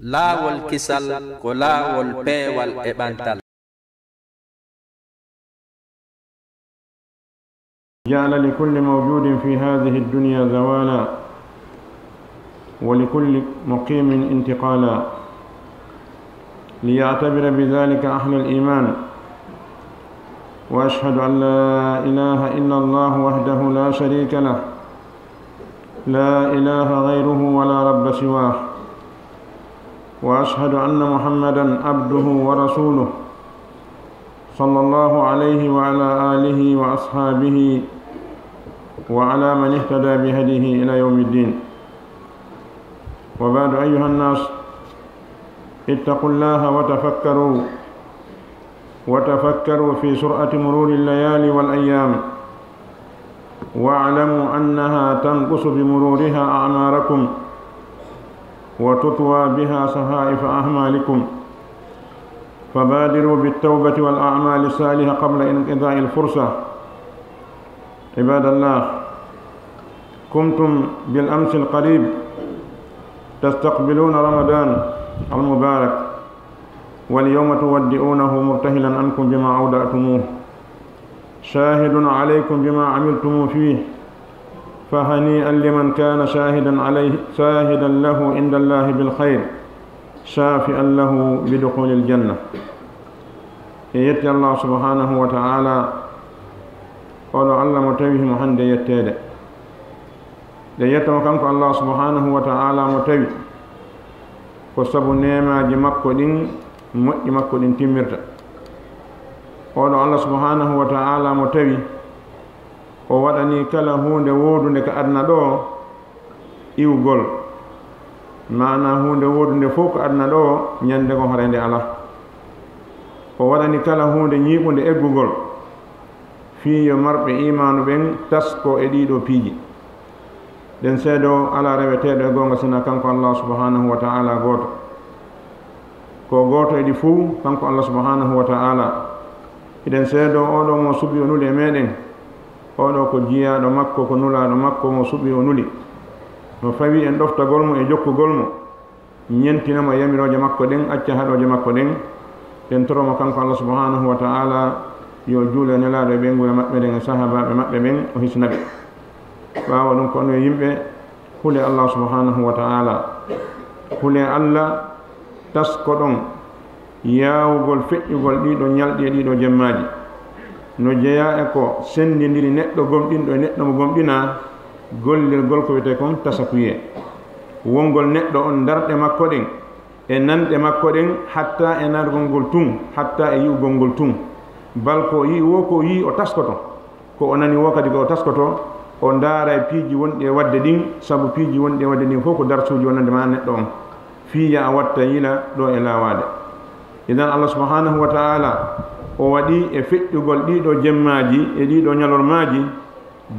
laawol kisal ko laawol peewal e ɓantal. جعل لكل موجود في هذه الدنيا زوالا ولكل مقيم انتقالا ليعتبر بذلك أهل الإيمان. وأشهد أن لا إله إلا الله وحده لا شريك له لا إله غيره ولا رب سواه. وأشهد أن محمدا عبده ورسوله صلى الله عليه وعلى آله وأصحابه وعلى من اهتدى بهديه إلى يوم الدين. وبعد أيها الناس، اتقوا الله وتفكروا في سرعة مرور الليالي والأيام، واعلموا أنها تنقص بمرورها أعماركم وتطوى بها صحائف أعمالكم، فبادروا بالتوبة والأعمال الصالحة قبل انقضاء الفرصة. عباد الله، كنتم بالأمس القريب تستقبلون رمضان المبارك، واليوم تودئونه مرتهلا عنكم بما أودعتموه، شاهد عليكم بما عملتم فيه، فهنيئا لمن كان شاهدا له عند الله بالخير، شافئا له بدخول الجنة. يتي الله سبحانه وتعالى قالوا الله متويه محمد يتيد يتم كنك الله سبحانه وتعالى متوي وسب نيما جمكو دين مكو دين تمرت. قالوا الله سبحانه وتعالى متوي ووضعني كلا هونde wodunde ka adna do iwgol, mana hunde wodunde fof ko adna do ñande ko horende ala. o waɗani kala hunde ñiiɓunde eggugol fii yo marɓe imanu ɓen tasko e ɗiɗo piiji ɗen seedo ala reweteɗo e gonga sina kanko Allah subhanahu wa ta'ala goto. ko goto eɗi fuu kanko Allah subhanahu wa ta'ala. eɗen seedo oɗo mo suɓi o nuli e meɗen, oɗo ko jiyaɗo makko, ko nulaɗo makko mo suɓi o nuli, no fawi en ɗoftagol mo e jokkugol mo, ñentinamo yamiroje makko ɗen, acca haɗoje makko ɗen. en toromo kanko Allah subhanahu wa ta'ala yo juule nelaɗo e ɓenguye maɓɓe ɗen e sahabaɓe maɓɓe ɓen o hisnaɓe. ɓawa ɗum ko ono yimɓe hule Allah subhanahu wa ta'ala, hule Allah tasko ɗon yawugol feƴƴugol ɗiɗo ñalɗi e ɗiɗo jemmaji, no jeeya e ko sendidiri neɗɗo gomɗinɗo e neɗɗo mo gomɗina gollirgol ko wiyete kon tasakuye. wongol neɗɗo on darɗe makko ɗen e nanɗe makko ɗen hatta e nargol ngol tun, hatta e yi'ugol ngol tun, bal ko yi wo ko yi o taskoto, ko o nani wo kadi ko o taskoto, o ndaara e piiji wonɗi e wadde ɗin, sabu piiji wonɗi e wadde ɗin fof ko darsuuji wonande ma neɗɗo on, fiya a watta yila ɗo e laawade. idan Allah subhanahu wa ta'ala o waɗi e feƴƴugol ɗiɗo jemmaji e ɗiɗo ñalormaji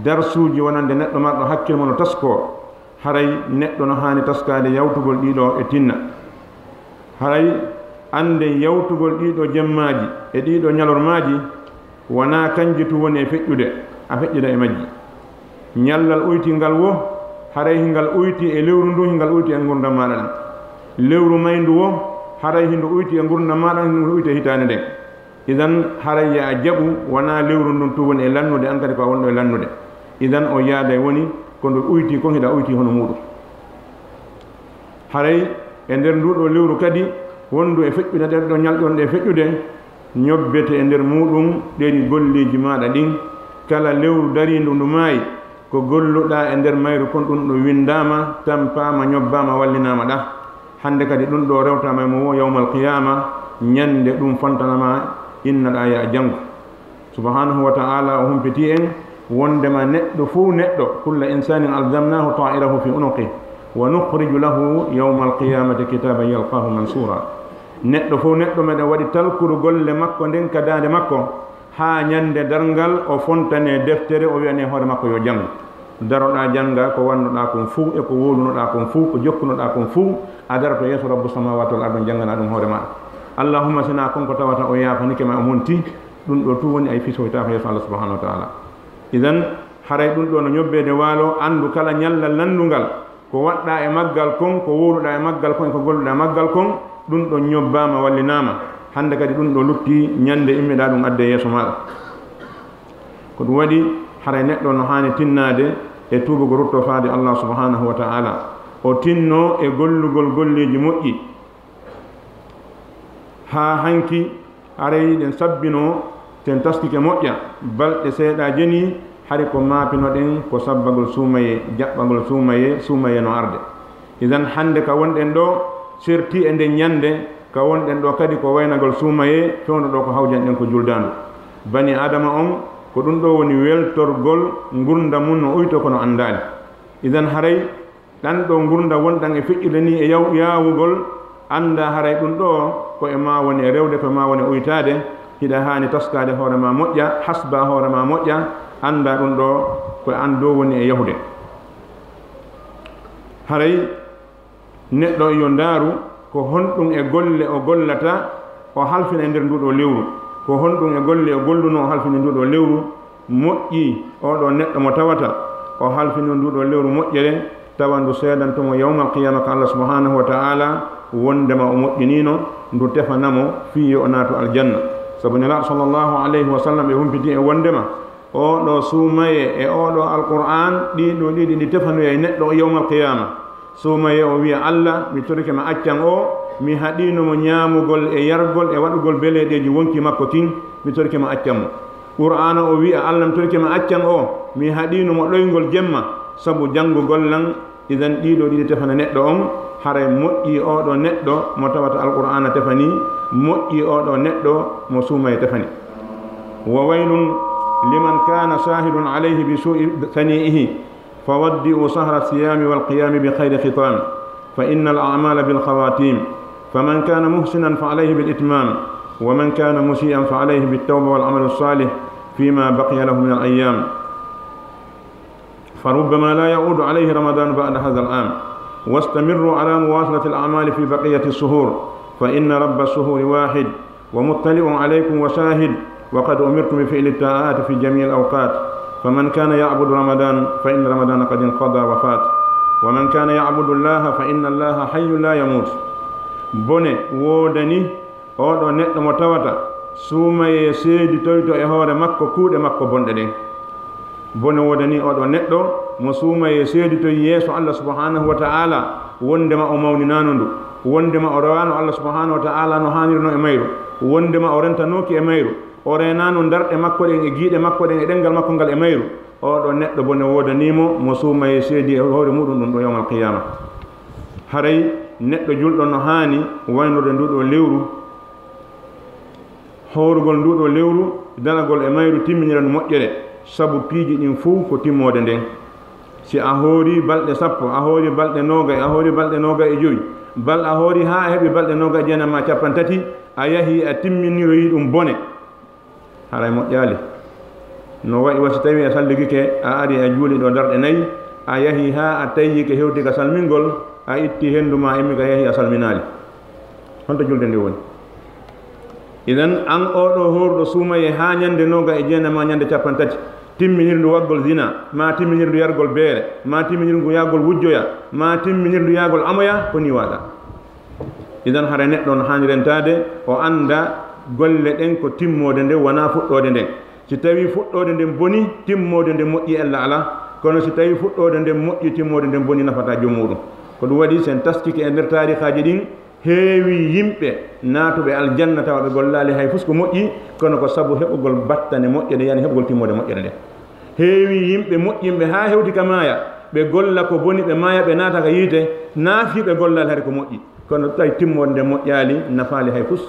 darsuuji wonande neɗɗo marɗo hakkille mo no tasko, haray neɗɗo no haani taskade yawtugol ɗiɗo e tinna. haray ande yawtugol ɗiɗo jemmaji e ɗiɗo ñalormaji wona kanji tu woni e feƴƴude, a feƴƴuda e majji. ñallal uytingal wo haray hingal uyti e lewru ndu, hingal uyti e gurdam maɗa ɗan. lewru mayndu wo haray hindu uyti e gurdam maɗa, hindu uyti e hitande nden. idan haray ya jaɓu wona lewru ndun tu woni e lannude, an kadi ko wonɗo e lannude. idan o yaada woni ko ndu uyti ko hiɗa uyti hono muɗum. haray e nder nduɗo lewru kadi wondu e feƴƴude ɗeɗo ñalɗon ɗe feƴƴude ñobbete e nder muɗum ɗeɗi golliji maɗa ɗin. kala lewru darindu ndu maayi ko golluɗa e nder mayru kon ɗum ɗo windama, tampama, ñobbama, wallinama ɗa. hande kadi ɗum ɗo rewtama e mo wo yawmal qiyama, ñande ɗum fontanama innaɗa ya janngo. subhanahu wa ta'ala o humpiti en wondema neɗɗo fuu neɗɗo kulla insanin alzamnahu ta'irahu fi unuqi wa nukhriju lahu yawma alqiyamati kitaban yalqahu mansura. neɗɗo fo neɗɗo meɗen waɗi talkuru golle makko nden ka dande makko ha ñande darngal o fontane deftere o wiyane hoore makko yo janngo. daroɗa jannga ko wannoɗa kon fuu e ko wolunoɗa kon fuu, ko jokkunoɗa kon fuu, a daroto yeeso rabbu samawati wal ardi janngana ɗum hoore maɗa. allahumma sina konko tawata o yafanike ma o monti, ɗum ɗo tu woni ay fisoytako yeeso Allah subhanahu wa ta'ala. idan haray ɗum ɗo no ñobbede waalo, andu kala ñalla landungal ko waɗɗa e maggal kon ko wuuruɗa e maggal kon e ko golluɗa e maggal kon ɗum ɗo ñobbama wallinama hande kadi ɗum ɗo lutti ñande immiɗa ɗum adde yeeso maɗa ko ɗum waɗi haray neɗɗo no hani tinnade e tuubugo rutto faade Allah subhanahu wa ta'ala o tinno e gollugol golleji moƴƴi ha hanki aray ɗen sabbino ten taskike moƴƴa balɗe seeɗa jeni hari ko maapinoɗen ko sabbagol suumaye jaɓɓagol suumaye no arde idan hande ka wonɗen ɗo serti e nden ñande ka wonɗen ɗo kadi ko waynagol suumaye fewno ɗo ko hawjanɗen ko juldandu bani adama on ko ɗum ɗo woni weltorgol gurda mum no uyto kono andali idan haray ɗan ɗo gurda wonɗan e feƴƴude ni e yawugol anda haray ɗum ɗo ko e ma woni e rewde ko ma woni uytade hiɗa hani taskade hoorema moƴƴa hasba hoorema moƴƴa anda ɗum ɗo koye an dow woni e yahude haray neɗɗo yo ndaaru ko honɗum e golle o gollata o halfina e nder nduɗo lewru ko honɗum e golle o golluno o halfini nduɗo lewru moƴƴi oɗo neɗɗo mo tawata o halfini nduɗo lewru moƴƴere tawa ndu seedantomo yawmal qiyama ko Allah subhanahu wa ta'ala wondema o moƴƴinino ndu tefanamo fiye o naato aljanna sabu nelaɗo sallllahu alayhi wa sallam e humpiti e wondema oɗo suumaye e oɗo alqur'an ɗiɗo ɗiɗi ɗi tefanoya e neɗɗo o yawmal qiyama suumaye o wiya Allah mi torike ma accan o mi haɗinomo ñaamugol e yargol e waɗugol beleɗeji wonki makko kin mi torike ma accan mo qur'ana o wiya Allah mi torike ma accan o mi haɗinomo ɗoygol jemma sabu janngugol lan idan ɗiɗo ɗiɗi tefana neɗɗo on haray moƴƴi oɗo neɗɗo mo tawata alqur'ana tefani moƴƴi oɗo neɗɗo mo suumaye tefani wa waylun liman kana shahidun alayhi bi su'i sani'ihi fawaddi'u sahra siyami wal qiyami bi khayri khitam fa inna al a'mala bil khawatim faman kana muhsinan fa alayhi bil itmam wa man kana musii'an fa alayhi bit tawba wal amal salih fima baqiya lahu min al ayyam فربما لا يعود عليه رمضان بعد هذا العام واستمروا على مواصلة الأعمال في بقية الشهور فإن رب الشهور واحد ومطلع عليكم وشاهد وقد أمرتم بفعل الطاعات في جميع الأوقات فمن كان يعبد رمضان فإن رمضان قد انقضى وفات ومن كان يعبد الله فإن الله حي لا يموت بني وودني أو نت متوتا سوما يسيد تويتو إهور مكو كود مكو بندن بني وودني أو نت مسوما يسيد تو يسوع الله سبحانه وتعالى وندما أموني نانندو wondema o rewano Allah subhanahu wa ta'ala no hanirno e mayru wondema o rentanoki e mayru o renano darɗe makko ɗen e giiɗe makko ɗen e ɗengal makko ngal e mayru oɗo neɗɗo bone wodanimo mo suuma e seedi e hoore muɗum ɗum ɗo yawmal qiyama haray neɗɗo julɗo no hani waynode nduɗo lewru howrugol nduɗo lewru dalagol e mayru timminiran moƴƴere sabu piiji ɗin fuu ko timmode nden si a hoori balɗe sappo a hoori balɗe noga a hoori balɗe noga e joyi bal a hoori ha a heɓi balɗe noga e jeenam ma capan tati a yahi a timminiroyi ɗum bone haray moƴƴaali no wayi wasi tawi a salligike a ari a juuli ɗo darɗe nayi a yahi ha a tayyike hewtiga salmingol a itti henndu ma immi ka yahi a salminaali honto julde nde woni idan an oɗo horɗo suumaye ha ñande noga e jeenam ma ñande capan tati timminirndu waggol zina ma timminirndu yargol beere ma timminirndu yagol wujjoya ma timminirndu yagol amoya ko ni waɗa idan hara neɗɗo no hani rentade o anda golle ɗen ko timmode nde wona fuɗɗode nden si tawi fuɗɗode nden boni timmode nden moƴƴi Allah ala kono si tawi fuɗɗode nden moƴƴi timmode nden boni nafata joom muɗum ko ɗum waɗi sen taskiki e nder tarihaji ɗin heewi yimɓe naatuɓe aljanna tawa ɓe gollali hay fus ko moƴƴi kono ko sabu heɓugol battane moƴƴere yani heɓugol timmode moƴƴere nde heewi yimɓe moƴƴinɓe ha hewti ka maaya ɓe golla ko boni ɓe maaya ɓe naata ka yiite naafiɓe gollali hari ko moƴƴi kono tawi timmode nde moƴƴali nafaali hay fus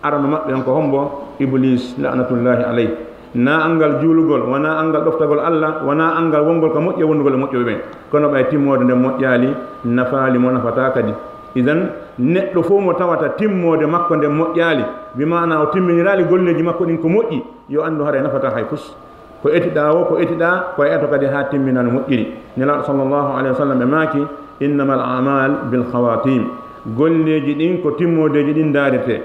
arano maɓɓe on ko hombo iblis lanatullahi alayh na angal juulugol wona angal ɗoftagol Allah wona angal wongol ko moƴƴe wondugol e moƴƴoɓe ɓen kono ɓay timmode nde moƴƴali nafaali mo nafata kadi idan neɗɗo fof mo tawata timmode makko nde moƴƴali bimana o timminirali golleji makko ɗin ko moƴƴi yo andu haɗa nafata hay fus ko etiɗa o ko etiɗa ko eto kadi ha timminano moƴƴiri nelaɗo sallllahu alayhi wa sallam ɓe maaki innama al amal bil khawatim golleji ɗin ko timmodeji ɗin daarete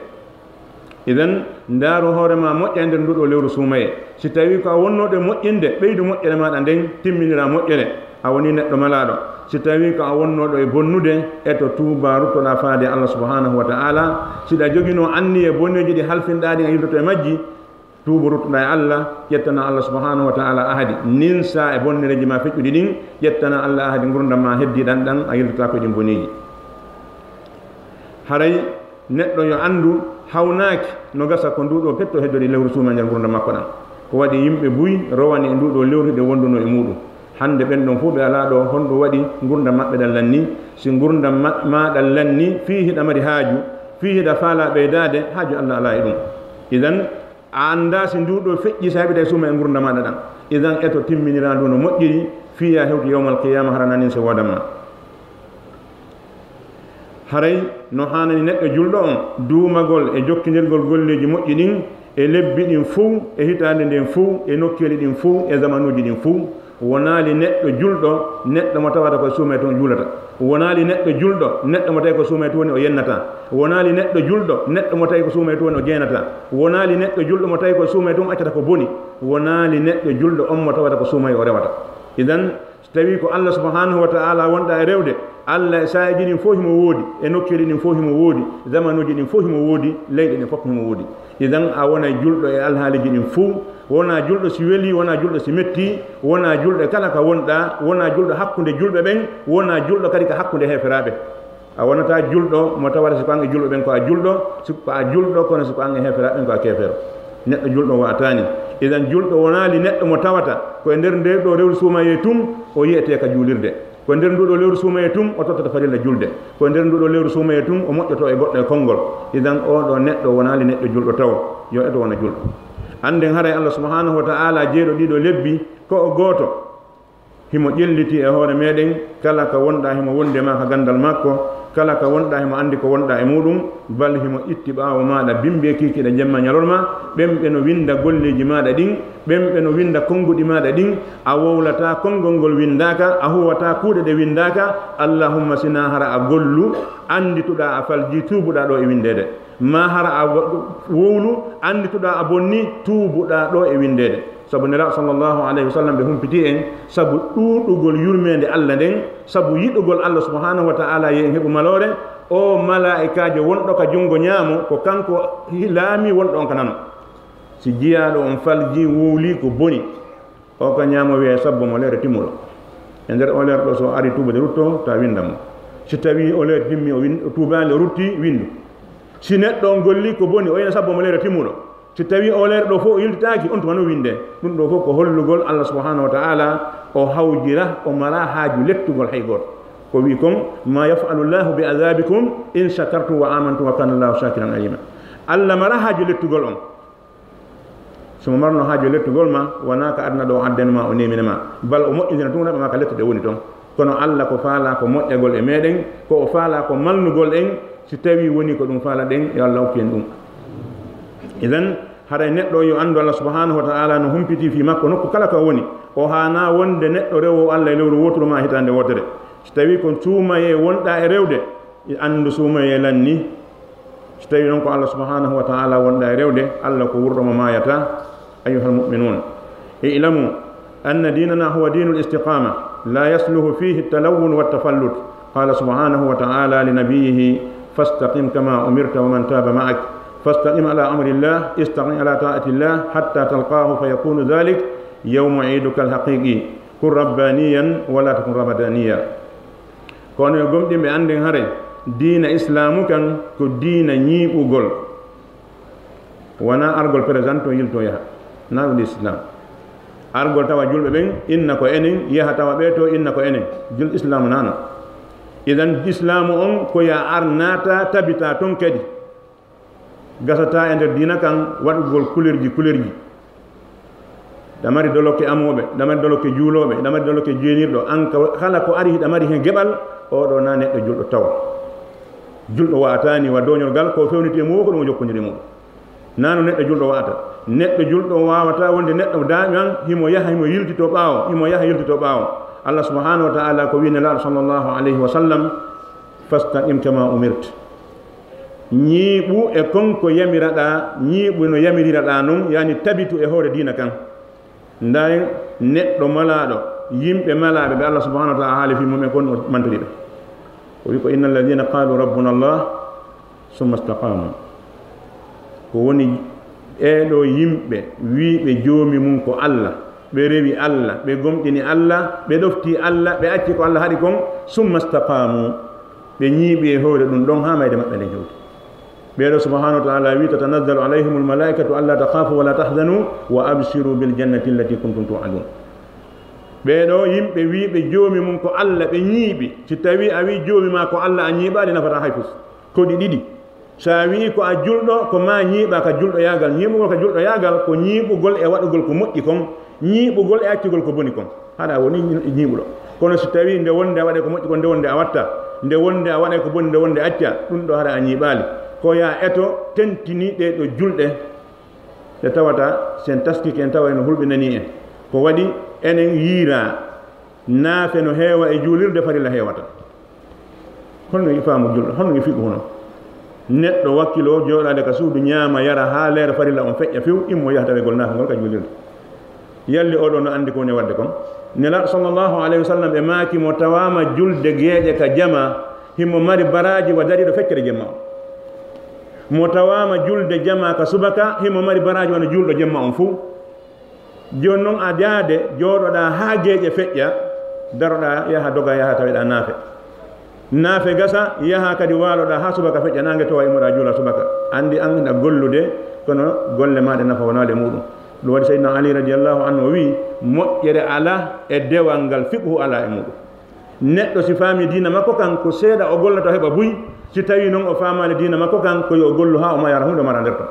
idan ndaaru hoorema moƴƴa nder nduɗo lewru suumaye si tawi ko a wonnoɗe moƴƴinde ɓeydu moƴƴere maɗa nden timminira moƴƴere a woni neɗɗo malaɗo si tawi ko a wonnoɗo e bonnude eto tuuba ruttoɗa faade Allah subhanahu wa ta'ala siɗa jogino anni e bonneji ɗi halfinɗa ɗi a yiltoto e majji tuuba ruttoɗa e Allah ƴettana Allah subhanahu wa ta'ala ahadi nin sa e bonnereji ma feƴƴuɗi ɗin ƴettana Allah ahadi gurdam ma heddiɗan ɗan a yiltota ko ɗin boniji haray neɗɗo yo andu hawnaaki no gasa ko nduɗo petto heddori lewru suuma nder gurdam makko ɗan ko waɗi yimɓe buy rowani e nduɗo lewru ɗe wonduno e muɗum hande ɓen ɗon fof ɓe ala ɗo honɗo waɗi gurdam maɓɓe ɗan lanni si gurdam maɗan lanni fii hiɗa mari haaju fii hiɗa faala ɓeydade haaju Allah ala e ɗum idan a anda si nduɗo feƴƴi sa heɓita e suuma e gurdam maɗa ɗan idan eto timminira ndu no moƴƴiri fiya hewti yawmal qiyama harananin se wodanma haray no hanani neɗɗo julɗo on duumagol e jokkidirgol golleji moƴƴi ɗin e lebbi ɗin fuu e hitande nden fuu e nokkeli ɗin fuu e zamanuji ɗin fuu wonali neɗɗo julɗo neɗɗo mo tawata ko suuma toon juulata wonali neɗɗo julɗo neɗɗo mo tawi ko suuma to woni o yennata wonali neɗɗo julɗo neɗɗo mo tawi ko suuma to woni o jeenata wonali neɗɗo julɗo mo tawi ko suuma toon accata ko boni wonali neɗɗo julɗo on mo tawata ko suuma o rewata idan so tawi ko Allah subhanahu wa ta'ala wonɗa e rewde Allah e saaji ɗin fof himo woodi e nokkeli ɗin fof himo woodi zamanuji ɗin fof himo woodi leyɗe ɗin fof himo woodi idan a wona julɗo e alhaaliji ɗin fuu wona julɗo si weeli wona julɗo si metti wona julɗo kala ka wonɗa wona julɗo hakkunde julɓe ɓen wona julɗo kadi ka hakkunde heferaɓe a wonata julɗo mo tawata siko an e julɓe ɓen ko a julɗo siko a julɗo kono siko an e heferaɓe ɓen ko a kefero neɗɗo julɗo watani idan julɗo wonali neɗɗo mo tawata koye nder nde ɗo rewru suumaye tum o yiyete ka juulirde ko nder nduɗo lewru suumaye tum o tottata farilla julde ko nder nduɗo lewru suumaye tum o moƴƴoto e goɗɗo e konngol idan oɗo neɗɗo wonali neɗɗo julɗo taw yo eto wona julɗo anden haray Allah subhanahu wa ta'ala jeeɗo ɗiɗo lebbi ko o gooto himo ƴelliti e hoore meɗen kala ka wonɗa himo wonde ma ka gandal makko kala ka wonɗa himo andi ko wonɗa e muɗum bal himo itti ɓaawo maɗa bimbe kikiɗa jemma ñalorma ɓen ɓe no winda golleji maɗa ɗin ɓen ɓe no winda konnguɗi maɗa ɗin a wowlata konngol ngol windaka a huwata kuuɗe ɗe windaka allahumma sina hara a gollu andituɗa a falji tuubuɗa ɗo e windede ma hara a wowlu andituɗa a bonni tuubuɗa ɗo e windede sabu nela sallllahu alayhi wa sallam ɓe humpiti en sabu ɗuɗugol yurmede Allah nden sabu yiɗugol Allah subhanahu wa ta'ala ye en heɓu malore o malaikajo wonɗo ka junngo ñaamo ko kanko laami wonɗo on ka nano si jiyaɗo on falji wowli ko boni o ka ñaamo wiye sabbo mo lere timmuɗo e nder o lere ɗo so ari tuubude rutto ta windamo si tawi o lere timmi o tuubali o rutti windu si neɗɗo on golli ko boni o yina sabbo mo lere timmuɗo si tawi o lere ɗo fof o yiltitaki on tumano winde ɗum ɗo fof ko hollugol Allah subhanahu wa ta'ala o hawjira o mala haaju lettugol hay goto ko wi kon ma yafalu llahu bi azabikum in shakartum wa amantum wa kana llahu shakiran alima Allah mara haaju lettugol on somo marno haaju lettugol ma wona ka adna ɗo addanma o neminema bal o moƴƴitina tun raɓa ma ka lettude woni toon kono Allah ko faala ko moƴƴagol e meɗen ko o faala ko malnugol en si tawi woni ko ɗum faala ɗen yo Allah hokki en ɗum idan haray neɗɗo yo andu Allah subhanahu wa ta'ala no humpiti fi makko nokku kala ka woni o hana wonde neɗɗo rewo Allah e lewru woturu ma hitande wotere so tawi ko suumaye wonɗa e rewde andu suumaye lanni so tawi noon ko Allah subhanahu wa ta'ala wonɗa e rewde Allah ko wurɗomo mayata ayuha almu'minun i'lamu anna dinana huwa dinul istiqama la yasluhu fihi at-talawun wa at-tafallut qala subhanahu wa ta'ala li nabiyhi fastaqim kama umirta wa man taba ma'ak فاستقم على أمر الله استقم على طاعة الله حتى تلقاه فيكون ذلك يوم عيدك الحقيقي كن ربانيا ولا تكن رمضانيا كون يقوم دي بأندن هاري دين إسلام كان كدين نيب وغل وانا أرغل برزانتو يلتو يها نعم الإسلام أرغل توا جل بين إنكو إنين يها توا بيتو إنكو إنين جل إسلام نانا إذن إسلام كويا أرناتا تبتا تنكدي gasata e nder dina kan waɗugol kulerji ɗamari dolokke amoɓe ɗamari dolokke juuloɓe ɗamari dolokke jeenirɗo an kala ko ari ɗamari hen geɓal oɗo na neɗɗo julɗo tawa julɗo watani wa doñol gal ko fewniti e mum ko ɗum o jokkodiri mum nano neɗɗo julɗo wata neɗɗo julɗo wawata wonde neɗɗo dañan himo yaha himo yiltito ɓaawo Allah subhanahu wa ta'ala ko wine laaɗo sallllahu alayhi wa sallam fastaqim kama umirte ñiiɓu e konko yamiraɗa ñiiɓu no yamiriraɗa noon yani tabitu e hoore diina kan nday neɗɗo malaɗo yimɓe malaaɓe ɓe Allah subhanahu wa taala haali fi mumen kon o mantiri ɓe o wi ko inna alladina qalu rabbuna allah summa istaqamu ko woni eɗo yimɓe wiiɓe joomi mum ko Allah ɓe rewi Allah ɓe gomɗini Allah ɓe ɗofti Allah ɓe acci ko Allah haɗi kon summa istaqamu ɓe ñiiɓi e hoore ɗum ɗon ha mayde maɓɓe nde jewti ɓeeɗo subhanahu wa taala wi tatanazzalu alayhim almalaikatu alla takhafu wala tahzanu wa absiru bil jannati allati kuntum tu'adun ɓeeɗo yimɓe wiiɓe joomi mum ko Allah ɓe ñiiɓi si tawi a wi joomi ma ko Allah a ñiiɓaɗi nafata hay fus koɗi ɗiɗi sa wi ko a julɗo ko ma ñiiɓa ka julɗo yaagal ñiiɓugol ka julɗo yaagal ko ñiiɓugol e waɗugol ko moƴƴi kon ñiiɓugol e accugol ko boni kon haɗa woni ñiiɓuɗo kono so tawi nde wonde a waɗe ko moƴƴi kon nde wonde a watta nde wonde a waɗe ko boni nde wonde acca ɗum ɗo haɗa a ñiiɓaali ko ya eto tentini ɗe ɗo julɗe ɗe tawata sen taskiki en tawa eno hulɓinani en ko waɗi enen yiira naafe no heewa e juulirde farilla heewata holno i faamu julɗo holno i fiɓu hono neɗɗo wakkilo jooɗade ka suudu ñaama yara haa leera farilla on feƴƴa few immo yaha tawegol naafe ngol ka juulirde yalli oɗo no anndi ko woni wadde kon nelaɗo sallllahu alayhi wa sallam ɓe maaki mo tawama julde geeƴe ka jama himo mari baraji wa dariɗo feccere jemma o mo tawama julde jama ka subaka himo mari baraji wano julɗo jemma on fuu joni noon a jaade jooɗoɗa ha geeƴe feƴƴa daroɗa yaha doga yaha taweɗa naafe gasa yaha kadi waaloɗa ha subaka feƴƴa nangue towa immoɗa juula subaka andi an a gollude kono golle maɗe nafa wonade muɗum ɗum waɗi sayyidina ali radiallahu anhu o wi moƴƴere ala e dewal ngal fiqhu ala e muɗum neɗɗo si faami diina makko kan ko seeɗa o gollata heɓa buy si tawi noon o faamani diina makko kan ko yo gollu ha o mayara hunde mara nder ton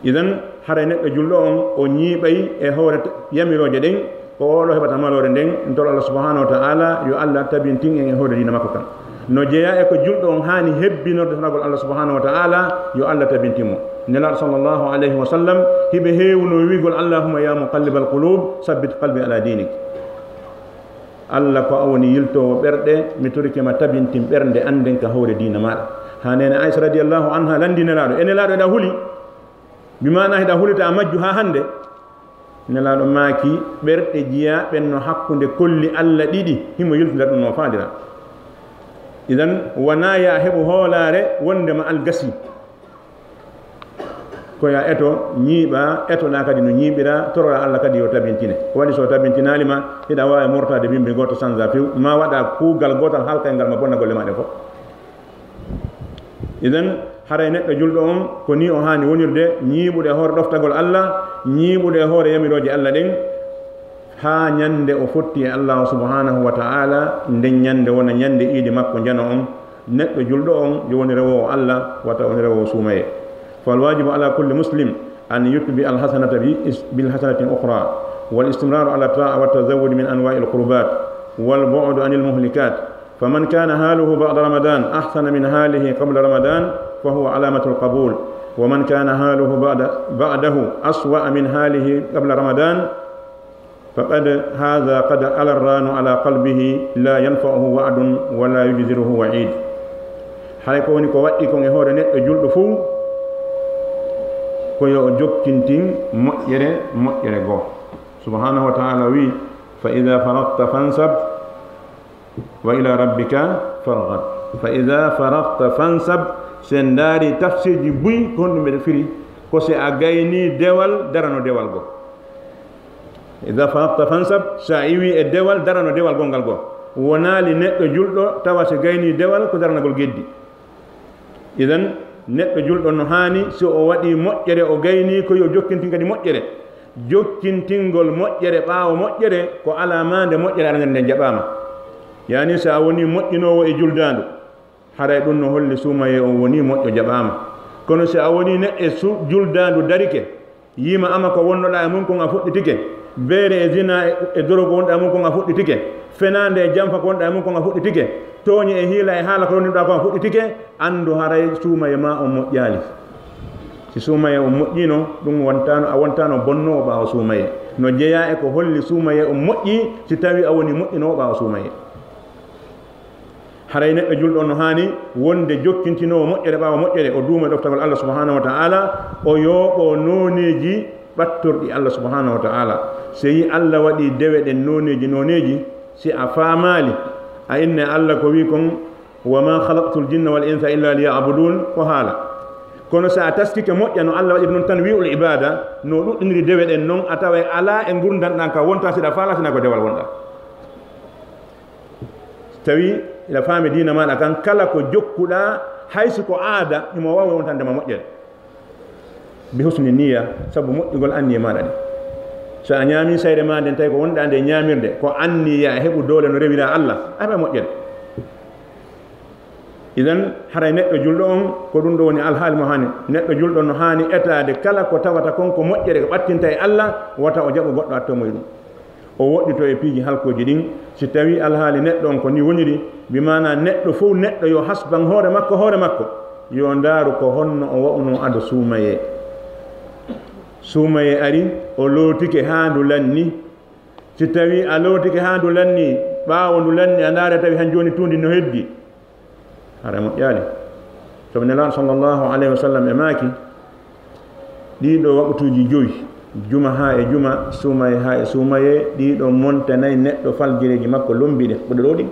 idan haray neɗɗo julɗo on o ñiiɓay e hoore yamiroje ɗen ko oɗo heɓata malore nden ntoro Allah subhanahu wa ta'ala yo Allah tabintin en e hoore diina makko kan no jeeya e ko julɗo on haani hebbinorde tanagol Allah subhanahu wa ta'ala yo Allah tabintimo nelaɗo sallllahu alayhi wa sallam hiɓe heewno wigol allahumma ya muqallibal qulub sabbit qalbi ala dinik Allah ko awoni yiltowo ɓerɗe mi torikema tabintin ɓernde anden ka hoore diina maɗa ha nene Aisha radiallahu anha landi nelaɗo e nelaɗo eɗa huuli bimana heɗa hulita a majju ha hande nelaɗo maaki ɓerɗe jiya ɓenno hakkude kolli Allah ɗiɗi himo yiltida ɗum no faadira idan wona ya heɓu hoolare wondema algasi ko ya eto ñiiɓa etoɗa kadi no ñiiɓira toroɗa Allah kadi yo tabintine ko waɗi so tabintinalima hiɗa wawi mortade bimbi goto sans a few ma waɗa kuugal gotal halka e ngal ma bonna golle maɗe fof idan haray neɗɗo julɗo on ko ni o hani wonirde ñiiɓude hoore ɗoftagol Allah ñiiɓude hoore yamiroje Allah ɗen ha ñande o fotti e Allah subhanahu wa ta'ala nden ñande wona ñande iidi makko jano on neɗɗo julɗo on yo woni rewowo Allah wata woni rewowo suumaye فالواجب على كل مسلم أن يتبع الحسنة بالحسنة أخرى والاستمرار على الطاعة والتزود من أنواع القربات والبعد عن المهلكات فمن كان حاله بعد رمضان أحسن من حاله قبل رمضان فهو علامة القبول ومن كان حاله بعده أسوأ من حاله قبل رمضان فقد هذا قد على الران على قلبه لا ينفعه وعد ولا يجزره وعيد حيكون كوائكم يهور نت جلد فو ko yo jokkintin moƴƴere goo subhanahu wa ta'ala wi fa ida faragta fansab wa ila rabbika farghab fa ida faragta fansab sen daari tafsirji buy ko ɗum ɓeɗe firi ko se a gayni dewal darano dewal goo ida faragta fansab sa iwi e dewal darano dewal gongal goo wonaali neɗɗo julɗo tawa se gayni dewal ko daranagol geddi idan neɗɗo julɗo no haani so o waɗi moƴƴere o gayni ko yo jokkintin kadi moƴƴere jokkintingol moƴƴere ɓaawo moƴƴere ko alamande moƴƴere aɗa nde jaɓaama yani so a woni moƴƴinowo e juldandu haray ɗum no holli suumaye o woni moƴƴo jaɓaama kono so a woni neɗɗe juldandu darike yima ama ko wonnoɗa e mum kon a fuɗɗitike beere e zina e dorogo wonɗa e mum kon a fuɗɗitike fenande e jamfa ko wonɗa e mum kon a fuɗɗitike tooñi e hiila e haala ko wonirɗa kon a fuɗɗitike anndu haray suumaye ma on moƴƴaali si suumaye on moƴƴino ɗum wontano a wontano bonnowo ɓaawo suumaye no jeeya e ko holli suumaye on moƴƴi si tawi a woni moƴƴinowo ɓaawo suumaye haray neɗɗo julɗo no haani wonde jokkintinowo moƴƴere ɓaawo moƴƴere o duuma ɗoftagol Allah subhanahu wa ta'ala o yooɓo nooneji ɓattorɗi Allah subhanahu wa ta'ala so yi Allah waɗi dewe ɗen noneji si a faamali a inne Allah ko wi kon wa ma khalaqtul jinna wal insa illa liya'budun ko haala kono sa a taskike moƴƴa no Allah waɗi noon tan wi'ul ibada no ɗuɗɗiniri dewe ɗen noon a tawa ala e gurdanɗan ka wonta siɗa faala sina ko dewal wonɗa tawi ila faami dina maɗa kan kala ko jokkuɗa hayso ko aada imo wawi wontandema moƴƴere bi husni niyya sabu moƴƴugol anniye maɗa ɗi so a ñaami sayre ma nden tawi ko wonɗa nde ñaamirde ko anniya heɓu doole no rewira Allah aɓe moƴƴere idan haray neɗɗo julɗo on ko ɗum ɗo woni alhaali mo hani neɗɗo julɗo no hani etade kala ko tawata konko moƴƴere ko ɓattinta e Allah wata o jaɓu goɗɗo attomo e ɗum o woɗɗito e piiji halkoji ɗin si tawi alhaali neɗɗo on ko ni woniri bimana neɗɗo fof neɗɗo yo hasban hoore makko yo ndaaru ko honno o wa'uno ado suumaye ari o lootike haa ndu lanni si tawi a lootike haa ndu lanni ɓaawo ndu lanni a ndaara tawi han jooni tuundi no heddi hara moƴƴaali sabu nelaaɗo sallllahu alayhi wa sallam e maaki ɗiɗo waɓtuuji joyi juma haa e juma suumaye haa e suumaye ɗiɗo montanayi neɗɗo faljireji makko lombiɗe ɓuɗe ɗo ɗi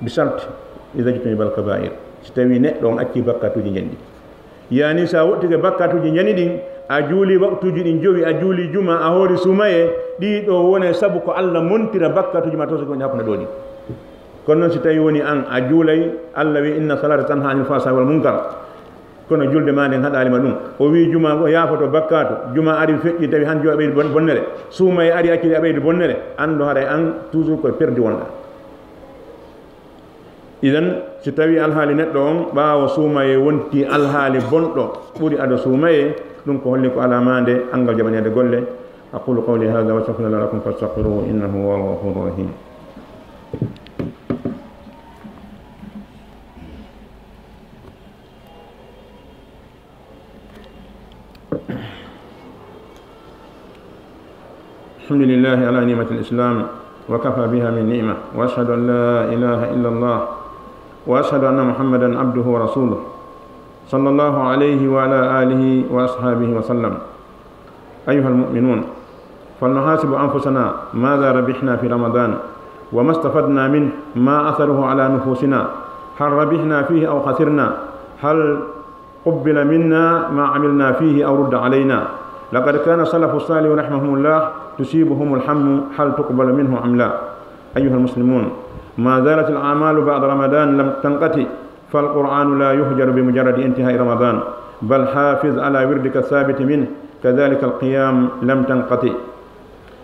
bi sart idajtunibal kabair si tawi neɗɗo on acci bakkatuji janɗi yani sa woɗtike bakkatuji jani ɗin a juuli waktuji ɗin jowi a juuli juma a hoori suumaye ɗiɗo wone sabu ko Allah montira bakkatuji ma to so koni hakkunde ɗo ɗi kono noon si tawi woni an a juulay Allah wi inna salata tanha anil fasa wal munkar kono julde ma nden haɗalima ɗum o wi juma o yaafoto bakkatu juma ari feƴƴi tawi han jo a ɓeydi bonnere suumaye ari acciri a ɓeydi bonnere andu haɗa an toujours koye perdi wonɗa idan si tawi alhaali neɗɗo on ɓaawo suumaye wonti alhaali bonɗo ɓuri ado suumaye ɗum ko holli ko alamande angal jaɓanede golle aqulu qawli hada wa astaghfirullaha lakum fastaghfiruhu innahu huwal ghafurur rahim alhamdulillahi ala ni'mati al-islam wa kafa biha min ni'ma wa ashhadu an la ilaha illa Allah وأشهد أن محمدا عبده ورسوله صلى الله عليه وعلى آله وأصحابه وسلم أيها المؤمنون فلنحاسب أنفسنا ماذا ربحنا في رمضان وما استفدنا منه ما أثره على نفوسنا هل ربحنا فيه أو خسرنا هل قبل منا ما عملنا فيه أو رد علينا لقد كان السلف الصالح رحمهم الله تصيبهم الحم هل تقبل منه أم لا أيها المسلمون ما زالت الأعمال بعد رمضان لم تنقطع فالقرآن لا يهجر بمجرد انتهاء رمضان بل حافظ على وردك الثابت منه كذلك القيام لم تنقطع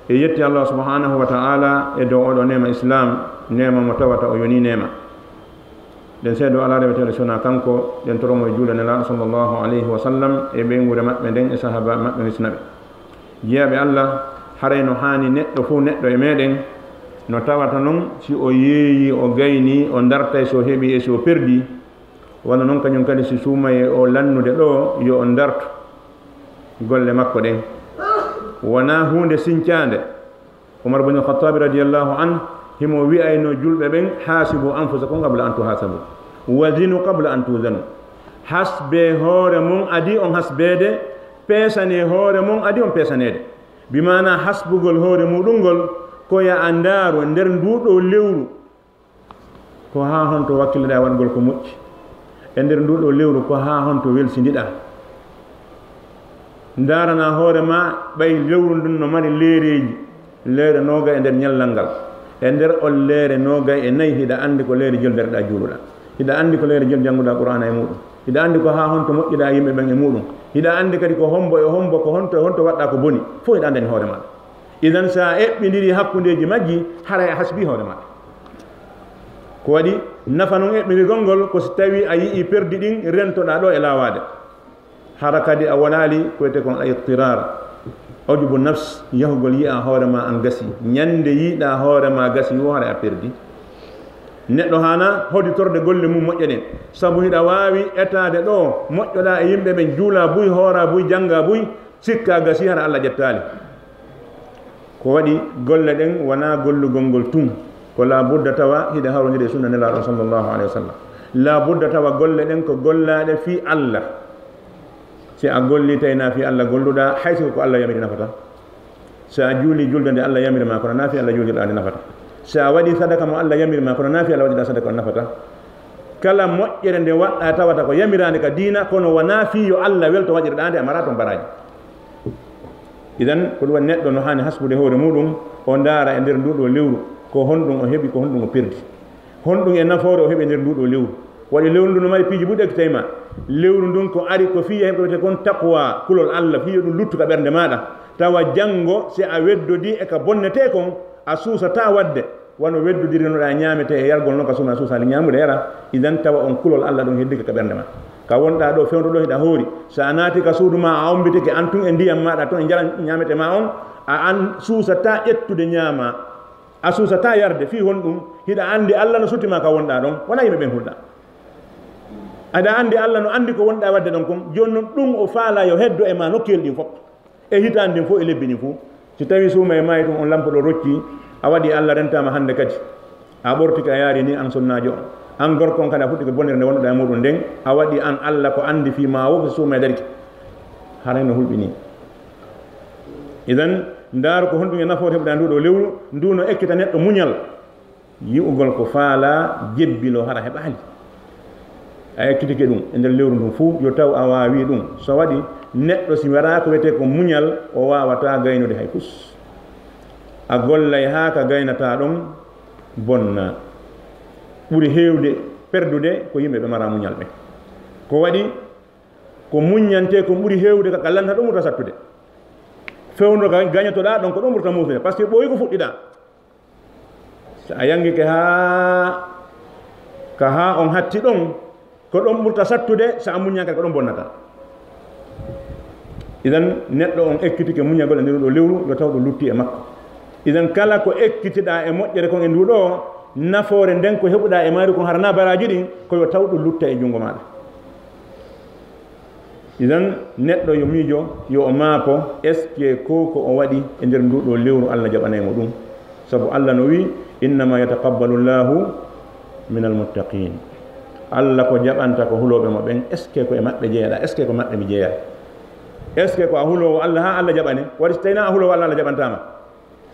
يتي الله سبحانه وتعالى يدعو نعمة إسلام نعمة متوتة ويوني نعمة den seedo ala rewetede sona kanko den toromo e juuɗe nelaaɗo sallllahu alayhi wa sallam e ɓeygure maɓɓe nden e sahaba maɓɓe misnaɓe jeyaɓe Allah haray no haani neɗɗo fof neɗɗo e meɗen no tawata noon si o yeeyi o gayni o dartay so heɓi e so perdi walla noon kañum kadi si suumaye o lannude ɗo yo o dartu golle makko ɗen wona hunde sincande Umar bin Khattab radiyallahu an himo wi'ayno julɓe ɓen hasibu anfusakum qabla an tuhasabu wazinu qabla an tuzanu hasbe hoore mum adi on hasbede peesane hoore mum adi on peesanede bimana hasbugol hoore muɗum ngol ko ya andaro nder nduɗo lewru ko ha honto wakkilleɗa waɗgol ko moƴƴi e nder nduɗo lewru ko ha honto welsindiɗa darana hoore ma ɓay lewru ndun no mari leereji leere noga e nder ñallal ngal e nder on leere noga e nayi hiɗa andi ko leere joldereɗa juuluɗa hiɗa andi ko leere jol jannguɗa qur'ana e muɗum hiɗa andi ko ha honto moƴƴiɗa yimɓe ɓen e muɗum hiɗa andi kadi ko hombo e hombo ko honto waɗɗa ko boni fof hiɗa andani hoore maɗa idan sa eɓɓidiri hakkundeji majji haray a hasbi hoore maɗa ko waɗi nafa noon eɓɓirigol ngol ko so tawi a yii perdi ɗin rentoɗa ɗo e lawade hara kadi a wonali ko wiyete kon ittirar ojubu nafs yahugol yiya hoore ma an gasi ñande yiiɗa hoore ma gasi wo haray a perdi neɗɗo hana hoditorde golle mum moƴƴe ɗen sabu hiɗa wawi etade ɗo moƴƴoɗa e yimɓe ɓen juula buy hoora buy jangga buy sikka gasi hara Allah ƴettali ko waɗi golle ɗen wona gollugol ngol tun ko la budda tawa hiɗe hawrodiri e sunna nelaɗo sallllahu alayhi wa sallam la budda tawa golle ɗen ko gollaɗe fi Allah si a golli tawi naafi Allah golluɗa hayso ko Allah yamiri nafata so a juuli julde nde Allah yamiri ma kono naafi Allah juuliɗa nde nafata so a waɗi sadaka mo Allah yamiri ma kono naafi Allah waɗiɗa sadaka o nafata kala moƴƴere nde waɗɗa tawata ko yamirande ka diina kono wona fi yo Allah welto waɗirɗa nde a mara toon baraji idan ko ɗum waɗi neɗɗo no hani hasbude hoore muɗum o ndaara e nder nduɗo lewru ko honɗum o heeɓi ko honɗum o perdi honɗum e nafoore o heeɓi e nder nduɗo lewru waɗi lewru ndu no mari piiji ɓuɗɗi ekkitayma lewru ndun ko ari ko fiya heɓe wiyete kon taqwa kulol Allah fiya ɗum luttuka ɓernde maɗa tawa janngo si a weddodi e ka bonnete kon a suusata wadde wono weddodirinoɗa ñaamete e yargol noon ka suma suusali ñaamude yara idan tawa on kulol Allah ɗum heddika ka ɓernde ma ka wonɗa ɗo fewdo ɗo hiɗa hoori so a naati ka suudu ma a ombiteke an tun e ndiyam maɗa toon e jala ñaamete ma on a an suusata ƴettude ñaama a suusata yarde fi hon ɗum hiɗa anndi Allah no suttima ka wonɗa ɗon wona yimɓe ɓen hulɗa aɗa anndi Allah no anndi ko wonɗa wadde ɗon kon joni noon ɗum o faala yo heddo e ma nokkel ɗin fof e hitande ndin fof e lebbi ɗin fof si tawi suuma e maayi ɗum on lampa ɗo rocci a waɗi Allah rentama hannde kadi a ɓortike a yaari ni an sonnajo o an gorko on kadi a fuɗɗi ko bonnere nde wonnoɗa e muɗum nden a waɗi an Allah ko anndi fi ma wof suuma e darki harayno hulɓini idan ndaaro ko honɗum e nafoore heɓuɗa nduɗo lewru nduno ekkita neɗɗo muñal yi'ugol ko faala jebbilo hara he ɓaali a ekkitike ɗum e nder lewru ndun fuu yo taw a waawi ɗum so waɗi neɗɗo si wara ko wiyete ko muñal o wawata gaynude hay pus a gollay haa ka gaynata ɗon bonna ɓuri heewde perdude ko yimɓe ɓe mara muñal ɓe ko waɗi ko muññante ko ɓuri heewde ka lanta ɗum ɓurta sattude fewndo ka gañotoɗa ɗon ko ɗum ɓurta muusude par ce que ɓooyi ko fuɗɗiɗa so a yangike haa ka haa on hatti ɗon ko ɗon ɓurta sattude so a muññakade ko ɗon bonnata idan neɗɗo on ekkitike muñagol e nde ɗo lewru yo taw ɗo lutti e makko idan kala ko ekkitiɗa e moƴƴere kon e nduɗo nafoore nden ko heɓuɗa e maari kon harana baraji ɗin koyo taw ɗo lutta e junngo maɗa idan neɗɗo yo miijo yo o maapo est ce que ko o waɗi e nder nduɗo lewru Allah jaɓanaymo ɗum sabu Allah no wi innama yataqabbalu llahu min almuttaqin Allah ko jaɓanta ko huloɓe mo ɓen est ce que ko e maɓɓe jeeyaɗa est ce que ko maɓɓe mi jeeya est ce que ko a hulowo Allah ha Allah jaɓane waɗi so tawina a hulowo Allah Allah jaɓantama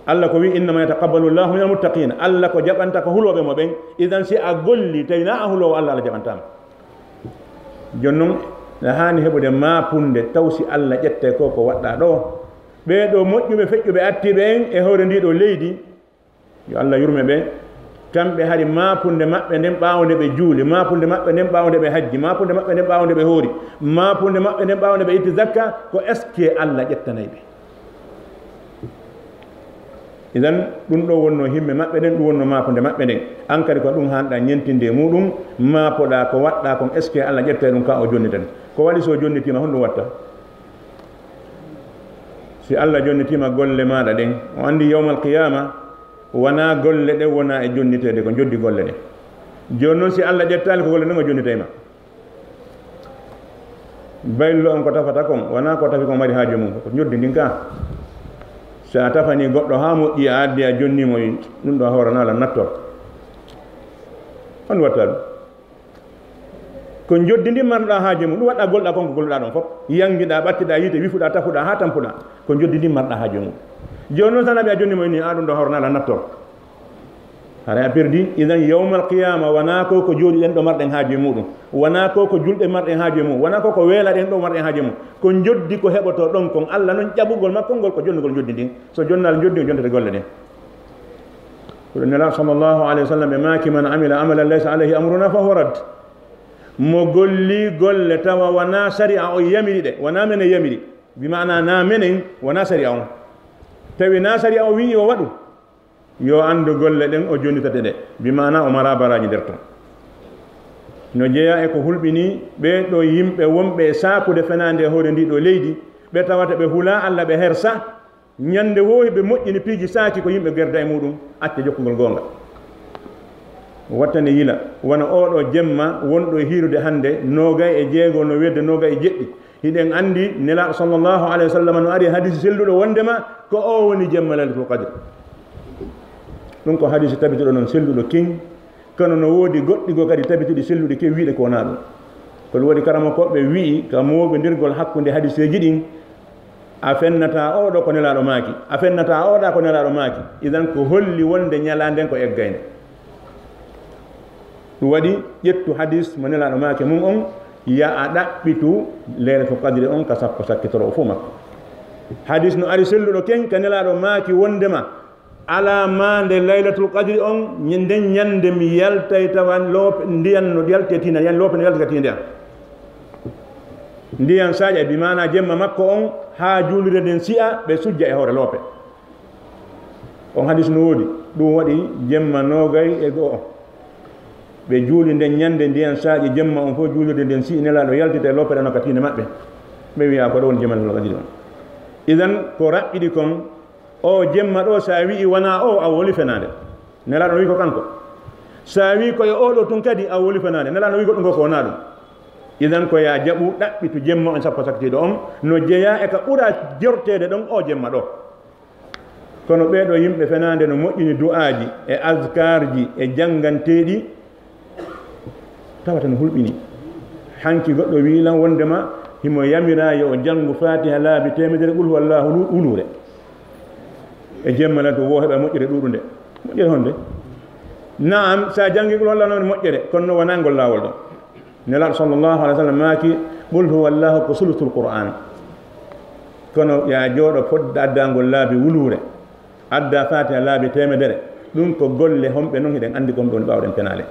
Allah ko wi innama yataqabbalu llahu min almuttaqin Allah ko jaɓanta ko huloɓe mo ɓen idan si a golli tawina a hulowo Allah Allah jaɓantama joni noon ne hani heɓude maapunde taw si Allah ƴette ko waɗɗa ɗo ɓeɗo moƴƴuɓe feƴƴuɓe attiɓe en e hoore ndiɗo leydi yo Allah yurme ɓe kamɓe hari maapunde maɓɓe nden ɓaawde ɓe juuli maapunde maɓɓe nden ɓaawde ɓe hajji maapunde maɓɓe nden ɓaawde ɓe hoori maapunde maɓɓe nden ɓaawde ɓe itti zakka ko est ce que Allah ƴettanay ɓe idan ɗum ɗo wonno himme maɓɓe ɗen ɗum wonno maapunde maɓɓe nden an kadi ko ɗum hanɗa ñentinde muɗum maapoɗa ko waɗɗa kon est ce que Allah ƴetta ɗum ka o jonni tan ko waɗi so jonnitima honɗum watta si Allah jonnitima golle maɗa ɗen o andi yawmal qiyama wona golle ɗe wona e jonnitede ko joddi golle ɗe joni noon si Allah ƴettali ko golle ɗen o jonnitayma baylo on ko tafata kon wona ko tafi kon mari haajo mum ko joddi ndin ka so a tafani goɗɗo ha moƴƴi a addi a jonnimo ɗum ɗo hawranala nattor on watta ɗum ko joddi ndi marɗa haaje mum ɗum waɗɗa golɗa kon ko golluɗa ɗon fof yangiɗa ɓattiɗa yiite wifuɗa tafuɗa ha tampuɗa ko joddi ndi marɗa haaje mum joni noon tan aɓe a jonnimo ni a ɗum ɗo hawranala nattor hara a perdi idan yawmal qiyama wona ko ko jooɗi ɗen ɗo marɗen haaje muɗum wona ko ko julɗe marɗen haaje mum wona ko ko weela ɗen ɗo marɗen haaje mum ko joddi ko heɓoto ɗon kon Allah noon ƴaɓugol makko ngol ko jonnugol joddi ndin so jonnal joddi o jontete golle ɗen koɗo nela sallllahu alayhi wa sallam ɓe maaki man amila amalan laysa alayhi amruna fa huwa rad mo golli golle tawa wona sariya o yamiri ɗe wona menen yamiri bimana na menen wona sariya on tawi na sariya o wi o waɗu yo andu golle ɗen o jonnitate ɗe bimana o mara baraji nder ton no jeeya e ko hulɓini ɓe ɗo yimɓe wonɓe sakude fenande hoore ndiɗo leydi ɓe tawata ɓe hula Allah ɓe hersa ñande wowi ɓe moƴƴini piiji saaki ko yimɓe gerda e muɗum acca jokkugol gonga wattane yila wona oɗo jemma wonɗo hirude hande nogay e jeego no wedde nogay e jeɗɗi hiɗen andi nelaɗo sallllahu alayhi wa sallam no ari hadisi selluɗo wondema ko o woni jemma laylatul qadr ɗum ko hadisi tabituɗo noon selluɗo king kono no woodi goɗɗi go kadi tabituɗi selluɗi ke wiide ko wona ɗum ko ɗum waɗi karama koɓɓe wii ka moɓindirgol hakkunde hadiseji ɗin a fennata oɗo ko nelaɗo maaki a fennata oɗa ko nelaɗo maaki idan ko holli wonde ñalanden ko eggayde ɗum waɗi ƴettu hadis mo nelaɗo maaki mum on ya a ɗaɓɓitu laylatul qadri on ka sappo sakkitoro o fuu makko hadis no ari selluɗo ken ka nelaɗo maaki wondema ala mande laylatul qadri on nden ñande mi yaltay tawan loope ndiyan no yalte tina yan loope no yaltata tindeyan ndiyan saƴa bi mana jemma makko on ha juulire nden si'a ɓe sujja e hoore loope on hadis no woodi ɗum waɗi jemma nogay e go'o ɓe juuli nden ñande ndiyan saƴi jemma on fof juulirde nden si nelaɗo yaltita e loope ɗe no ka tinde maɓɓe ɓe wiya ko ɗo woni jemma laylatul qadri on idan ko raɓɓiɗi kon o jemma ɗo sa wi wona o a woli fenade nelaɗo wi ko kanko sa wi koye oɗo tun kadi a woli fenade nelaɗo wi goɗɗum ko wona ɗum idan ko ya jaɓu ɗaɓɓitu jemma on sappo sakkitiɗo on no jeeya e ka ɓuura jortede ɗon o jemma ɗo kono ɓeɗo yimɓe fenade no moƴƴini du'aji e askar ji e janganteɗi tawata no hulɓini hanki goɗɗo wiilan wondema himo yamira yo janngu fatiha laabi temedere ɓul wallahu ulure e jemmala to wo heɓa moƴƴere ɗuɗunde moƴƴere honde naam sa jangi qul wallahu noon moƴƴere kono no wona ngol laawol ɗon nelaɗo sallllahu alih w sallam maaki qul huwa llahu ko sulutul qur'an kono ya jooɗo fodde addangol laabi wulure adda fatiha laabi temedere ɗum ko golle homɓe noon hiɗen anndi kom ɗon ɓawɗen penale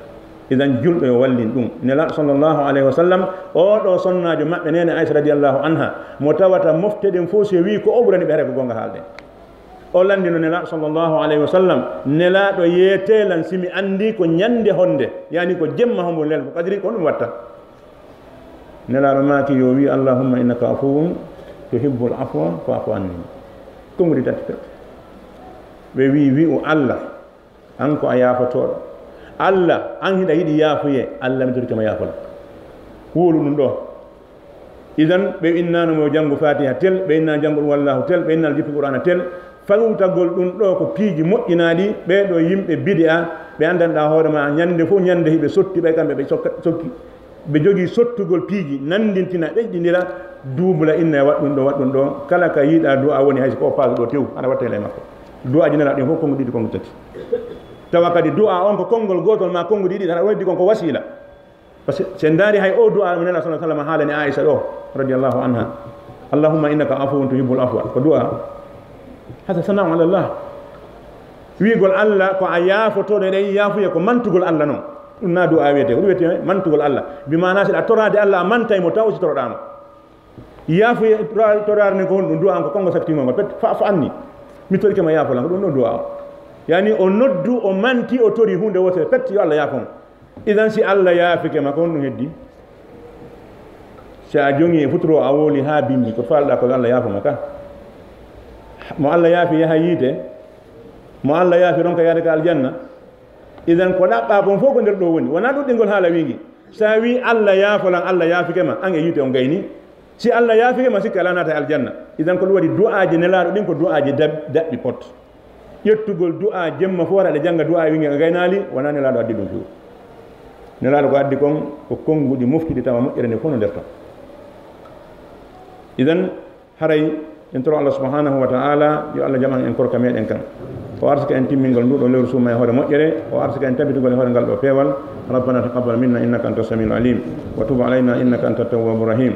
idan julɗo yo wallin ɗum nelaɗo sallllahu alayhi wa sallam oɗo sonnajo maɓɓe nene aissa radiallahu anha mo tawata mofteɗen fof so wi ko o ɓurani ɓe hare ko gonga haalde o landino nelaɗo sallllahu alayhi wa sallam nelaɗo yeetelan simi andi ko ñande honde yani ko jemma hombo lel ko kadiri ko ɗum watta nelaɗo maaki yo wi allahumma innaka afuwum tuhibbul afwa fa'fu anni konngudi tati pe ɓe wi o allah an ko a yaafotoɗo allah an hiɗa yiɗi yaafuye allah mi torikema yaafola wuulu ɗum ɗo idan ɓe innanomo janngu fatiha tel ɓe inna janngol wallahu tel ɓe innal jippi qur'ana tel fawtagol ɗum ɗo ko piiji moƴƴinaɗi ɓeɗo yimɓe bidia ɓe andanɗa hoorema ñande fof ñande hiɓe sotti ɓe kamɓe ɓe sokki ɓe jogii sottugol piiji nandintina ɓeƴƴidira duubla inna e waɗɗum ɗo kala ka yiiɗa du'a woni hayso ko paaga ɗo tew aɗa watta e ley makko du'a ji nelaɗo ɗin fof kongo ɗiɗi kongo tati tawa kadi du'a on ko konngol gotol ma kongo ɗiɗi aɗa weddi kon ko wasila par ce que sen daari hay o du'a mo nela sa sallam haalani aissa ɗo radiallahu anha allahumma innaka afuwun tuhibbul afwa ko du'a hada sanau ala llah wiigol allah ko a yaafotoɗo eɗen yaafuye ko mantugol allah noon ɗum na du'a wiyete ko ɗum wiyete mantugol allah bimana siɗa torade allah a mantaymo taw si toroɗama yaafuye torade nden ko honɗum du'a on ko kongo saktingol pet fa anni mi torikema yaafolan ko ɗum ɗo du'a o yani o noddu o manti o tori hunde wotere pet yo allah yaafon idan si allah yaafikema ko honɗum heddi si a jongi e futuro a wooli ha bimbi ko falɗa ko allah yaafoma ka mo allah yaafi yaha yiite mo allah yaafi ronka yaade ka aljanna idan ko ɗaɓɓa bon fof ko nder ɗo woni wona ɗuɗɗingol haala wingi sa wi allah yaafolan allah yaafikema an e yiite o gayni si allah yaafikema sikki ala naata e aljanna idan ko ɗum waɗi du'aji nelaɗo ɗin ko du'aji daɓɓi pot ƴettugol du'a jemma fof aɗa jannga du'a wingi a gaynali wona nelaɗo addi ɗum fiw nelaɗo ko addi kon ko konnguɗi moftiɗi tawa moƴƴere nde fof no nder ton idan haray en toro allah subhanahu wa ta'ala yo allah jaman en korka meɗen kan o arsika en timmingol nduɗo lewru suuma e hoore moƴƴere o arsika en tabitugol e hoore ngal ɗo peewal rabbana taqabbal minna innaka anta samiul alim wa tub alayna innaka anta tawwabu rahim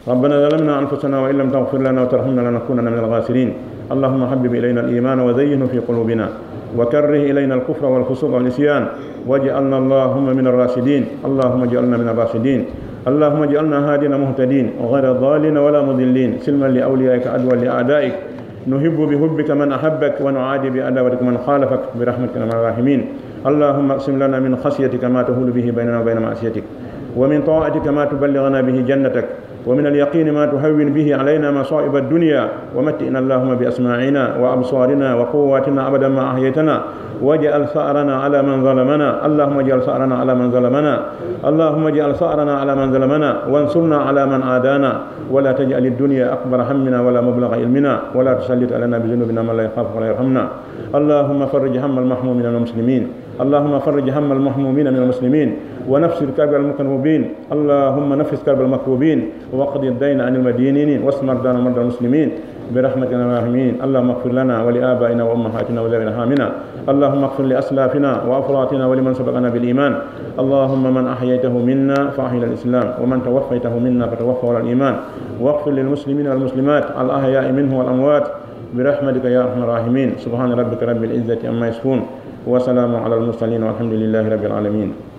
ربنا ظلمنا أنفسنا وإن لم تغفر لنا وترحمنا لنكونن من الخاسرين اللهم حبب إلينا الإيمان وزينه في قلوبنا وكره إلينا الكفر والفسوق والعصيان واجعلنا اللهم من الراشدين اللهم اجعلنا من الراشدين اللهم اجعلنا هادين مهتدين غير ضالين ولا مضلين سلما لأوليائك عدوا لأعدائك نحب بحبك من أحبك ونعادي بعداوتك من خالفك برحمتك يا الراحمين اللهم اقسم لنا من خشيتك ما تهول به بيننا وبين معصيتك ومن طاعتك ما تبلغنا به جنتك ومن اليقين ما تهون به علينا مصائب الدنيا ومتئنا اللهم بأسماعنا وأبصارنا وقواتنا أبدا ما أحييتنا واجعل ثأرنا على من ظلمنا اللهم اجعل ثأرنا على من ظلمنا اللهم اجعل ثأرنا على من ظلمنا وانصرنا على من عادانا ولا تجعل الدنيا أكبر همنا ولا مبلغ علمنا ولا تسلط علينا بذنوبنا من لا يخافك ولا يرحمنا اللهم فرج هم المحمومين من المسلمين اللهم فرج هم المهمومين من المسلمين ونفس كرب المكروبين، اللهم نفس كرب المكروبين وقضي الدين عن المدينين واشف مرضانا ومرضى المسلمين برحمتك يا راحمين. اللهم اغفر لنا ولآبائنا وأمهاتنا وذوي أرحامنا، اللهم اغفر لأسلافنا وأفراطنا ولمن سبقنا بالإيمان، اللهم من أحييته منا فأحيي الإسلام ومن توفيته منا فتوفى على الإيمان، واغفر للمسلمين والمسلمات الأحياء منه والأموات برحمتك يا أرحم الراحمين. سبحان ربك رب العزة عما يصفون وسلام على المرسلين والحمد لله رب العالمين.